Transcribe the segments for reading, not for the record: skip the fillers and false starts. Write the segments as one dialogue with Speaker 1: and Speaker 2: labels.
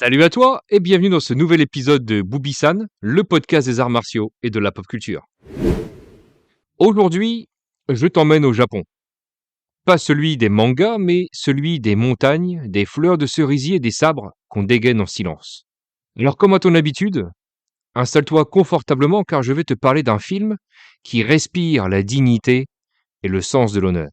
Speaker 1: Salut à toi et bienvenue dans ce nouvel épisode de Boobisan, le podcast des arts martiaux et de la pop culture. Aujourd'hui, je t'emmène au Japon. Pas celui des mangas, mais celui des montagnes, des fleurs de cerisier et des sabres qu'on dégaine en silence. Alors comme à ton habitude, installe-toi confortablement car je vais te parler d'un film qui respire la dignité et le sens de l'honneur.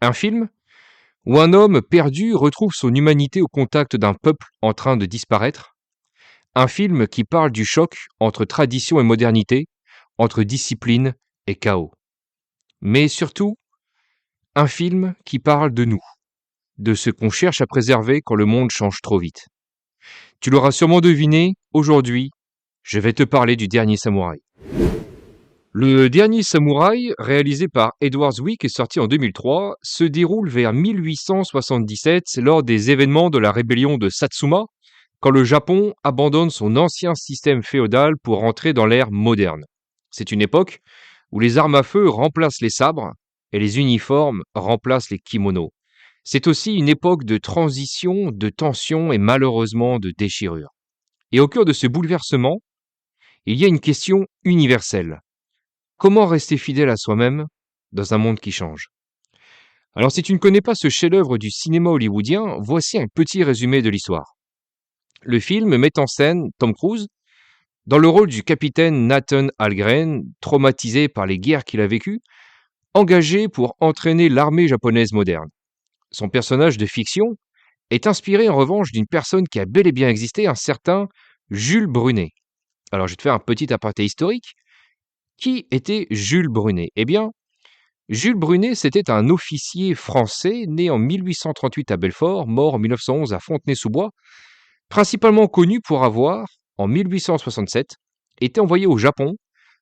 Speaker 1: Un film où un homme perdu retrouve son humanité au contact d'un peuple en train de disparaître. Un film qui parle du choc entre tradition et modernité, entre discipline et chaos. Mais surtout, un film qui parle de nous, de ce qu'on cherche à préserver quand le monde change trop vite. Tu l'auras sûrement deviné, aujourd'hui, je vais te parler du Dernier Samouraï. Le Dernier Samouraï, réalisé par Edward Zwick et sorti en 2003, se déroule vers 1877 lors des événements de la rébellion de Satsuma, quand le Japon abandonne son ancien système féodal pour entrer dans l'ère moderne. C'est une époque où les armes à feu remplacent les sabres et les uniformes remplacent les kimonos. C'est aussi une époque de transition, de tension et malheureusement de déchirure. Et au cœur de ce bouleversement, il y a une question universelle. Comment rester fidèle à soi-même dans un monde qui change? Alors si tu ne connais pas ce chef-d'œuvre du cinéma hollywoodien, voici un petit résumé de l'histoire. Le film met en scène Tom Cruise dans le rôle du capitaine Nathan Algren, traumatisé par les guerres qu'il a vécues, engagé pour entraîner l'armée japonaise moderne. Son personnage de fiction est inspiré en revanche d'une personne qui a bel et bien existé, un certain Jules Brunet. Alors je vais te faire un petit aparté historique. Qui était Jules Brunet? Eh bien, Jules Brunet, c'était un officier français né en 1838 à Belfort, mort en 1911 à Fontenay-sous-Bois, principalement connu pour avoir, en 1867, été envoyé au Japon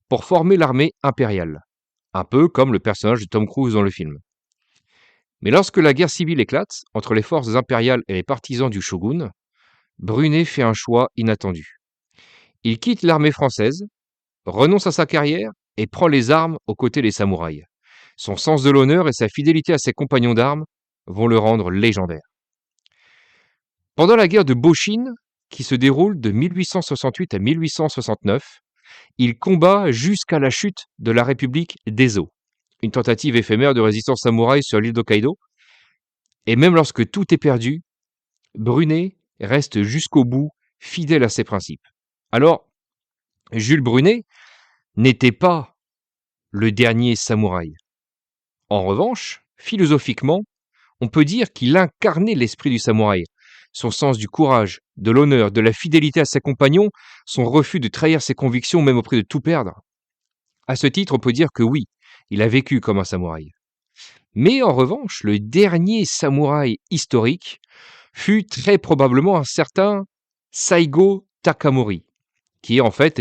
Speaker 1: pour former l'armée impériale, un peu comme le personnage de Tom Cruise dans le film. Mais lorsque la guerre civile éclate entre les forces impériales et les partisans du shogun, Brunet fait un choix inattendu. Il quitte l'armée française, renonce à sa carrière et prend les armes aux côtés des samouraïs. Son sens de l'honneur et sa fidélité à ses compagnons d'armes vont le rendre légendaire. Pendant la guerre de Boshin, qui se déroule de 1868 à 1869, il combat jusqu'à la chute de la République d'Ezo, une tentative éphémère de résistance samouraï sur l'île d'Hokkaido. Et même lorsque tout est perdu, Brunet reste jusqu'au bout fidèle à ses principes. Alors, Jules Brunet n'était pas le dernier samouraï. En revanche, philosophiquement, on peut dire qu'il incarnait l'esprit du samouraï, son sens du courage, de l'honneur, de la fidélité à ses compagnons, son refus de trahir ses convictions même au prix de tout perdre. À ce titre, on peut dire que oui, il a vécu comme un samouraï. Mais en revanche, le dernier samouraï historique fut très probablement un certain Saigo Takamori, qui est en fait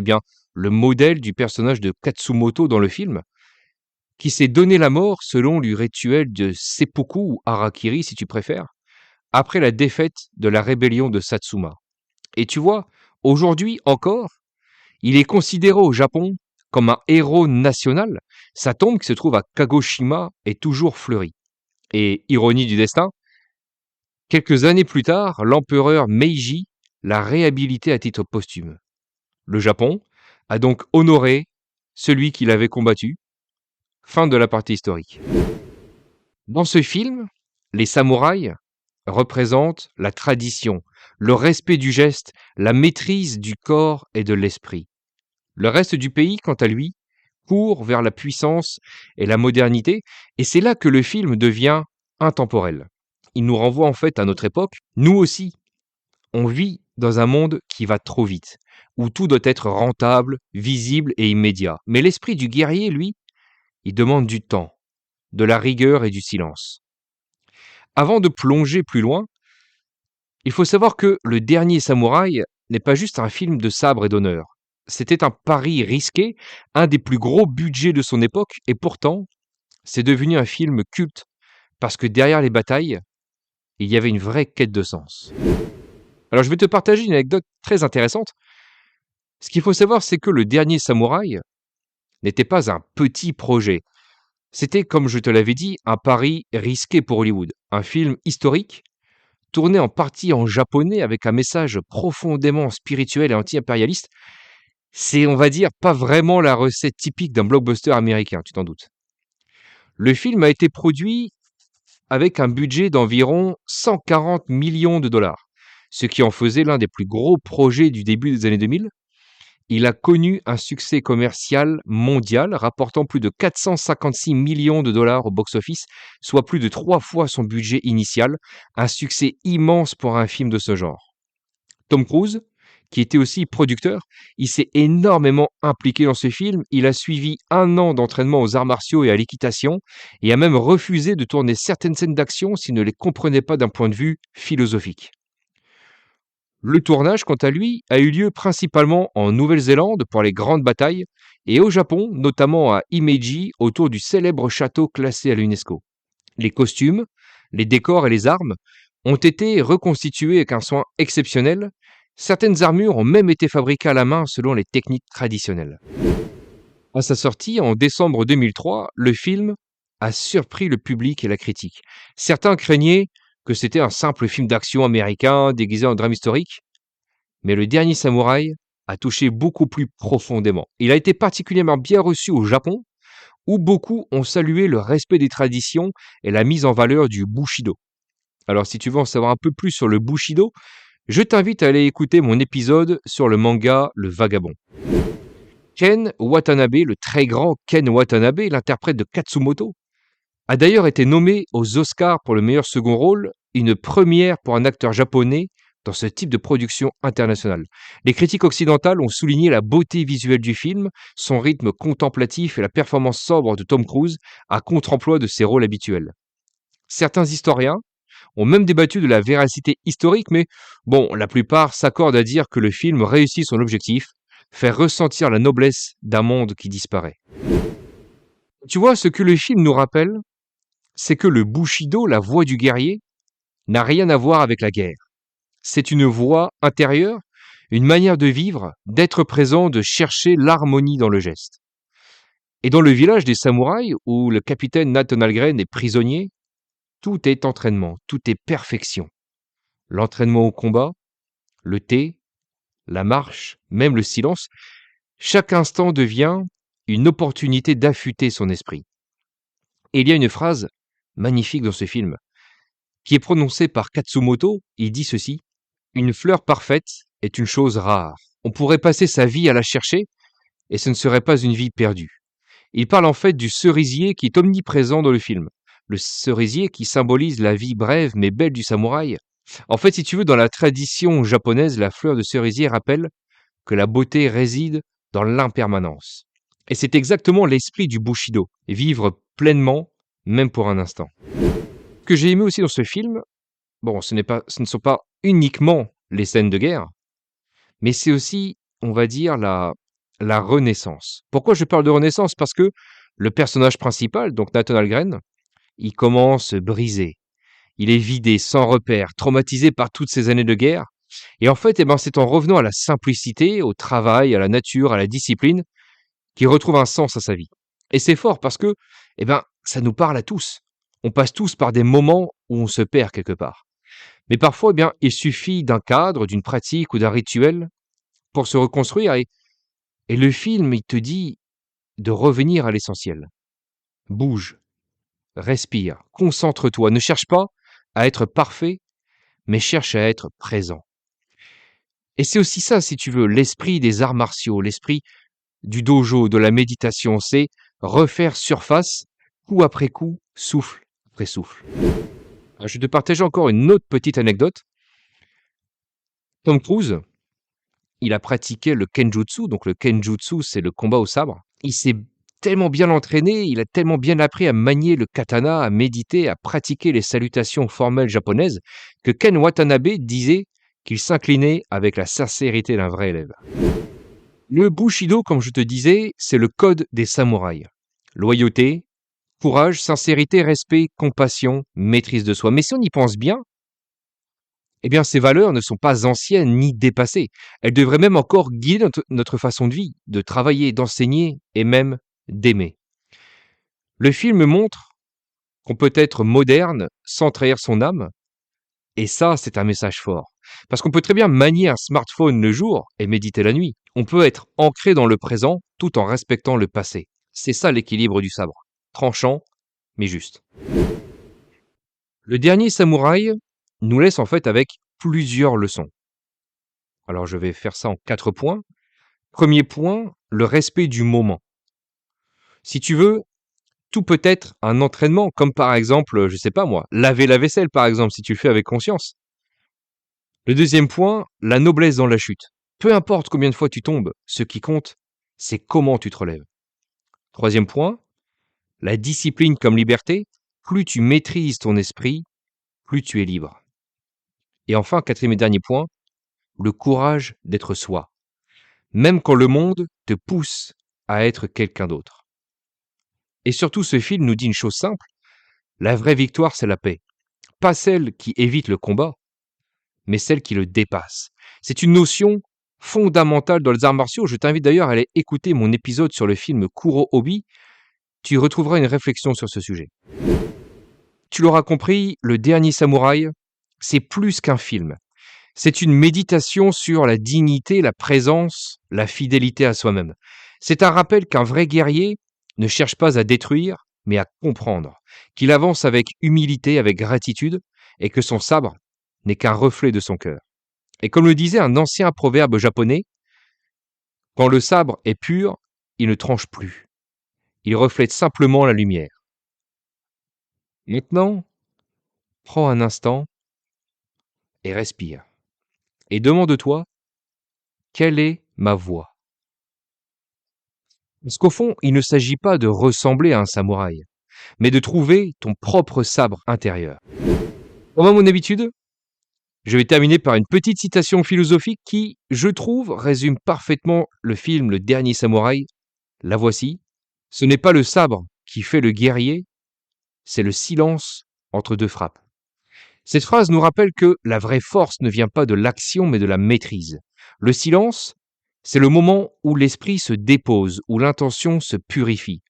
Speaker 1: le modèle du personnage de Katsumoto dans le film, qui s'est donné la mort selon le rituel de seppuku ou harakiri si tu préfères, après la défaite de la rébellion de Satsuma. Et tu vois, aujourd'hui encore, il est considéré au Japon comme un héros national. Sa tombe qui se trouve à Kagoshima est toujours fleurie. Et ironie du destin, quelques années plus tard, l'empereur Meiji l'a réhabilité à titre posthume. Le Japon a donc honoré celui qu'il avait combattu. Fin de la partie historique. Dans ce film, les samouraïs représentent la tradition, le respect du geste, la maîtrise du corps et de l'esprit. Le reste du pays, quant à lui, court vers la puissance et la modernité, et c'est là que le film devient intemporel. Il nous renvoie en fait à notre époque. Nous aussi, on vit dans un monde qui va trop vite, où tout doit être rentable, visible et immédiat. Mais l'esprit du guerrier, lui, il demande du temps, de la rigueur et du silence. Avant de plonger plus loin, il faut savoir que Le Dernier Samouraï n'est pas juste un film de sabre et d'honneur. C'était un pari risqué, un des plus gros budgets de son époque, et pourtant, c'est devenu un film culte, parce que derrière les batailles, il y avait une vraie quête de sens. Alors je vais te partager une anecdote très intéressante. Ce qu'il faut savoir, c'est que Le Dernier Samouraï n'était pas un petit projet. C'était, comme je te l'avais dit, un pari risqué pour Hollywood. Un film historique, tourné en partie en japonais avec un message profondément spirituel et anti-impérialiste, c'est, on va dire, pas vraiment la recette typique d'un blockbuster américain, tu t'en doutes. Le film a été produit avec un budget d'environ 140 millions de dollars, ce qui en faisait l'un des plus gros projets du début des années 2000. Il a connu un succès commercial mondial, rapportant plus de 456 millions de dollars au box-office, soit plus de 3 fois son budget initial, un succès immense pour un film de ce genre. Tom Cruise, qui était aussi producteur, il s'est énormément impliqué dans ce film. Il a suivi 1 an d'entraînement aux arts martiaux et à l'équitation, et a même refusé de tourner certaines scènes d'action s'il ne les comprenait pas d'un point de vue philosophique. Le tournage, quant à lui, a eu lieu principalement en Nouvelle-Zélande pour les grandes batailles et au Japon, notamment à Himeji, autour du célèbre château classé à l'UNESCO. Les costumes, les décors et les armes ont été reconstitués avec un soin exceptionnel. Certaines armures ont même été fabriquées à la main selon les techniques traditionnelles. À sa sortie en décembre 2003, le film a surpris le public et la critique. Certains craignaient que c'était un simple film d'action américain déguisé en drame historique, mais Le Dernier Samouraï a touché beaucoup plus profondément. Il a été particulièrement bien reçu au Japon, où beaucoup ont salué le respect des traditions et la mise en valeur du Bushido. Alors si tu veux en savoir un peu plus sur le Bushido, je t'invite à aller écouter mon épisode sur le manga Le Vagabond. Ken Watanabe, le très grand Ken Watanabe, l'interprète de Katsumoto, a d'ailleurs été nommé aux Oscars pour le meilleur second rôle, une première pour un acteur japonais dans ce type de production internationale. Les critiques occidentales ont souligné la beauté visuelle du film, son rythme contemplatif et la performance sobre de Tom Cruise à contre-emploi de ses rôles habituels. Certains historiens ont même débattu de la véracité historique, mais bon, la plupart s'accordent à dire que le film réussit son objectif, faire ressentir la noblesse d'un monde qui disparaît. Tu vois, ce que le film nous rappelle, c'est que le Bushido, la voie du guerrier, n'a rien à voir avec la guerre. C'est une voie intérieure, une manière de vivre, d'être présent, de chercher l'harmonie dans le geste. Et dans le village des samouraïs, où le capitaine Nathan Algren est prisonnier, tout est entraînement, tout est perfection. L'entraînement au combat, le thé, la marche, même le silence, chaque instant devient une opportunité d'affûter son esprit. Et il y a une phrase magnifique dans ce film, qui est prononcée par Katsumoto. Il dit ceci: une fleur parfaite est une chose rare. On pourrait passer sa vie à la chercher, et ce ne serait pas une vie perdue. Il parle en fait du cerisier qui est omniprésent dans le film. Le cerisier qui symbolise la vie brève mais belle du samouraï. En fait, si tu veux, dans la tradition japonaise, la fleur de cerisier rappelle que la beauté réside dans l'impermanence. Et c'est exactement l'esprit du Bushido, vivre pleinement, même pour un instant. Ce que j'ai aimé aussi dans ce film, bon, ce ne sont pas uniquement les scènes de guerre, mais c'est aussi, on va dire, la renaissance. Pourquoi je parle de renaissance? Parce que le personnage principal, donc Nathan Algren, il commence brisé. Il est vidé, sans repère, traumatisé par toutes ces années de guerre. Et en fait, c'est en revenant à la simplicité, au travail, à la nature, à la discipline, qu'il retrouve un sens à sa vie. Et c'est fort parce que, ça nous parle à tous. On passe tous par des moments où on se perd quelque part. Mais parfois, il suffit d'un cadre, d'une pratique ou d'un rituel pour se reconstruire. Et le film, il te dit de revenir à l'essentiel. Bouge, respire, concentre-toi. Ne cherche pas à être parfait, mais cherche à être présent. Et c'est aussi ça, si tu veux, l'esprit des arts martiaux, l'esprit du dojo, de la méditation, c'est refaire surface, coup après coup, souffle après souffle. Alors, je vais te partager encore une autre petite anecdote. Tom Cruise, il a pratiqué le kenjutsu. Donc le kenjutsu, c'est le combat au sabre. Il s'est tellement bien entraîné, il a tellement bien appris à manier le katana, à méditer, à pratiquer les salutations formelles japonaises, que Ken Watanabe disait qu'il s'inclinait avec la sincérité d'un vrai élève. Le Bushido, comme je te disais, c'est le code des samouraïs. Loyauté, courage, sincérité, respect, compassion, maîtrise de soi. Mais si on y pense bien, ces valeurs ne sont pas anciennes ni dépassées. Elles devraient même encore guider notre façon de vie, de travailler, d'enseigner et même d'aimer. Le film montre qu'on peut être moderne sans trahir son âme, Et ça, c'est un message fort. Parce qu'on peut très bien manier un smartphone le jour et méditer la nuit. On peut être ancré dans le présent tout en respectant le passé. C'est ça l'équilibre du sabre. Tranchant, mais juste. Le dernier samouraï nous laisse en fait avec plusieurs leçons. Alors je vais faire ça en 4 points. Premier point, le respect du moment. Si tu veux, tout peut être un entraînement, comme par exemple, je sais pas moi, laver la vaisselle par exemple, si tu le fais avec conscience. Le deuxième point, la noblesse dans la chute. Peu importe combien de fois tu tombes, ce qui compte, c'est comment tu te relèves. Troisième point, la discipline comme liberté. Plus tu maîtrises ton esprit, plus tu es libre. Et enfin, quatrième et dernier point, le courage d'être soi. Même quand le monde te pousse à être quelqu'un d'autre. Et surtout, ce film nous dit une chose simple, la vraie victoire, c'est la paix. Pas celle qui évite le combat, mais celle qui le dépasse. C'est une notion fondamentale dans les arts martiaux. Je t'invite d'ailleurs à aller écouter mon épisode sur le film Kuro-Obi. Tu y retrouveras une réflexion sur ce sujet. Tu l'auras compris, Le Dernier Samouraï, c'est plus qu'un film. C'est une méditation sur la dignité, la présence, la fidélité à soi-même. C'est un rappel qu'un vrai guerrier ne cherche pas à détruire, mais à comprendre, qu'il avance avec humilité, avec gratitude, et que son sabre n'est qu'un reflet de son cœur. Et comme le disait un ancien proverbe japonais, quand le sabre est pur, il ne tranche plus. Il reflète simplement la lumière. Maintenant, prends un instant et respire. Et demande-toi, quelle est ma voix? Parce qu'au fond, il ne s'agit pas de ressembler à un samouraï, mais de trouver ton propre sabre intérieur. Comme à mon habitude, je vais terminer par une petite citation philosophique qui, je trouve, résume parfaitement le film Le Dernier Samouraï. La voici. Ce n'est pas le sabre qui fait le guerrier, c'est le silence entre deux frappes. Cette phrase nous rappelle que la vraie force ne vient pas de l'action mais de la maîtrise. Le silence, c'est le moment où l'esprit se dépose, où l'intention se purifie.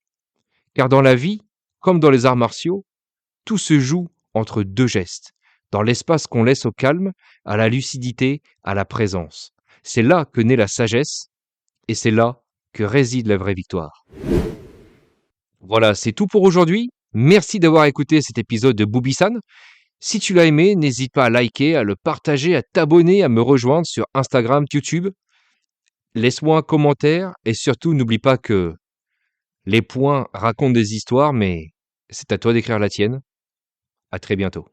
Speaker 1: Car dans la vie, comme dans les arts martiaux, tout se joue entre deux gestes, dans l'espace qu'on laisse au calme, à la lucidité, à la présence. C'est là que naît la sagesse, et c'est là que réside la vraie victoire. Voilà, c'est tout pour aujourd'hui. Merci d'avoir écouté cet épisode de Boobisan. Si tu l'as aimé, n'hésite pas à liker, à le partager, à t'abonner, à me rejoindre sur Instagram, YouTube. Laisse-moi un commentaire et surtout n'oublie pas que les points racontent des histoires, mais c'est à toi d'écrire la tienne. À très bientôt.